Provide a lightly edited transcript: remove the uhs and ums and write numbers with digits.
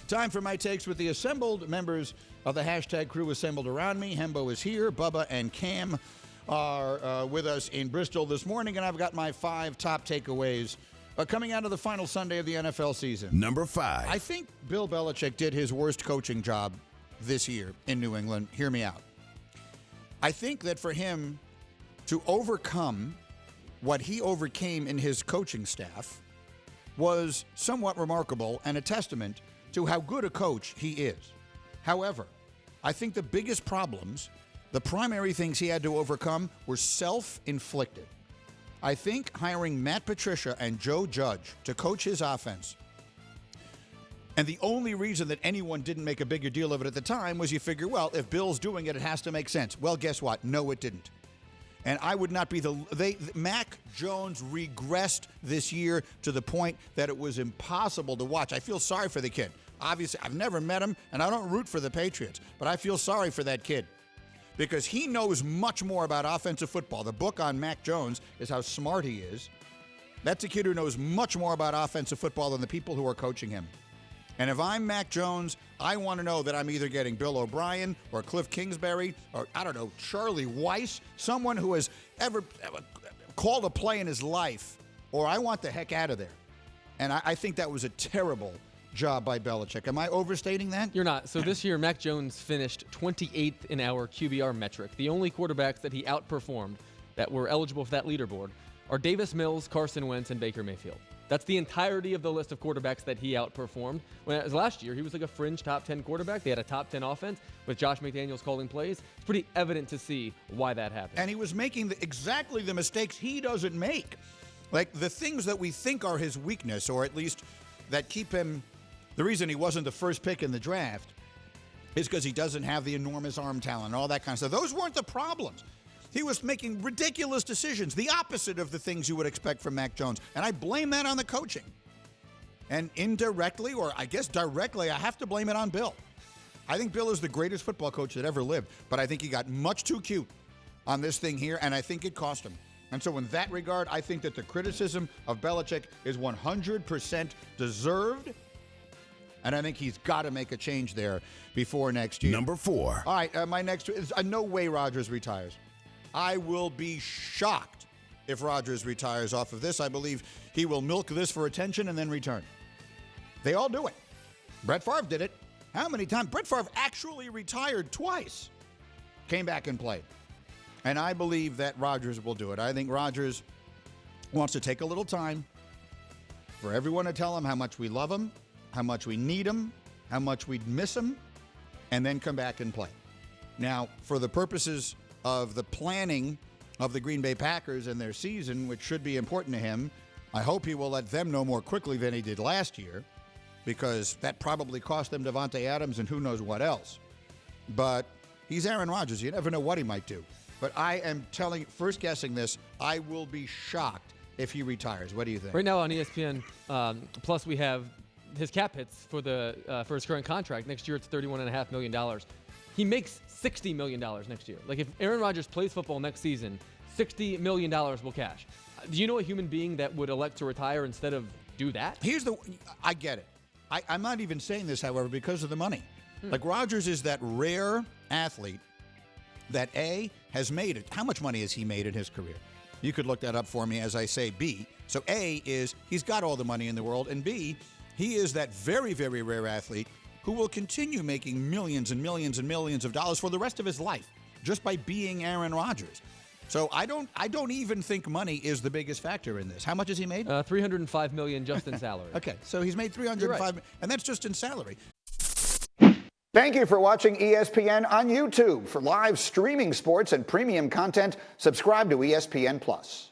Time for my takes with the assembled members of the hashtag crew assembled around me. Hembo is here. Bubba and Cam are with us in Bristol this morning, and I've got my 5 top takeaways coming out of the final Sunday of the NFL season. Number 5. I think Bill Belichick did his worst coaching job this year in New England. Hear me out. I think that for him to overcome what he overcame in his coaching staff was somewhat remarkable and a testament to how good a coach he is. However, I think the biggest problems, the primary things he had to overcome, were self-inflicted. I think hiring Matt Patricia and Joe Judge to coach his offense, and the only reason that anyone didn't make a bigger deal of it at the time was you figure, well, if Bill's doing it, it has to make sense. Well, guess what? No, it didn't. And I would not be Mac Jones regressed this year to the point that it was impossible to watch. I feel sorry for the kid. Obviously, I've never met him, and I don't root for the Patriots, but I feel sorry for that kid because he knows much more about offensive football. The book on Mac Jones is how smart he is. That's a kid who knows much more about offensive football than the people who are coaching him. And if I'm Mac Jones, I want to know that I'm either getting Bill O'Brien or Cliff Kingsbury or, I don't know, Charlie Weiss, someone who has ever called a play in his life, or I want the heck out of there. And I think that was a terrible job by Belichick. Am I overstating that? You're not. So this year, Mac Jones finished 28th in our QBR metric. The only quarterbacks that he outperformed that were eligible for that leaderboard are Davis Mills, Carson Wentz, and Baker Mayfield. That's the entirety of the list of quarterbacks that he outperformed. Whereas last year, he was like a fringe top 10 quarterback. They had a top 10 offense with Josh McDaniels calling plays. It's pretty evident to see why that happened. And he was making exactly the mistakes he doesn't make. Like the things that we think are his weakness, or at least that keep him, the reason he wasn't the first pick in the draft is because he doesn't have the enormous arm talent and all that kind of stuff. Those weren't the problems. He was making ridiculous decisions, the opposite of the things you would expect from Mac Jones. And I blame that on the coaching. And indirectly, or I guess directly, I have to blame it on Bill. I think Bill is the greatest football coach that ever lived, but I think he got much too cute on this thing here, and I think it cost him. And so in that regard, I think that the criticism of Belichick is 100% deserved, and I think he's got to make a change there before next year. Number 4. All right, my next is no way Rodgers retires. I will be shocked if Rodgers retires off of this. I believe he will milk this for attention and then return. They all do it. Brett Favre did it. How many times? Brett Favre actually retired twice. Came back and played. And I believe that Rodgers will do it. I think Rodgers wants to take a little time for everyone to tell him how much we love him, how much we need him, how much we'd miss him, and then come back and play. Now, for the purposes of the planning of the Green Bay Packers and their season, which should be important to him, I hope he will let them know more quickly than he did last year, because that probably cost them Davante Adams and who knows what else. But he's Aaron Rodgers. You never know what he might do. But I am first guessing this, I will be shocked if he retires. What do you think? Right now on ESPN, plus we have his cap hits for his current contract. Next year it's $31.5 million. He makes $60 million next year. Like if Aaron Rodgers plays football next season, $60 million will cash. Do you know a human being that would elect to retire instead of do that? I get it. I'm not even saying this, however, because of the money. Like Rodgers is that rare athlete that A, has made it. How much money has he made in his career? You could look that up for me as I say B. So A is he's got all the money in the world, and B, he is that very, very rare athlete who will continue making millions and millions and millions of dollars for the rest of his life just by being Aaron Rodgers. So I don't even think money is the biggest factor in this. How much has he made? $305 million just in salary. Okay, so he's made $305 right. million, and that's just in salary. Thank you for watching ESPN on YouTube. For live streaming sports and premium content, subscribe to ESPN+.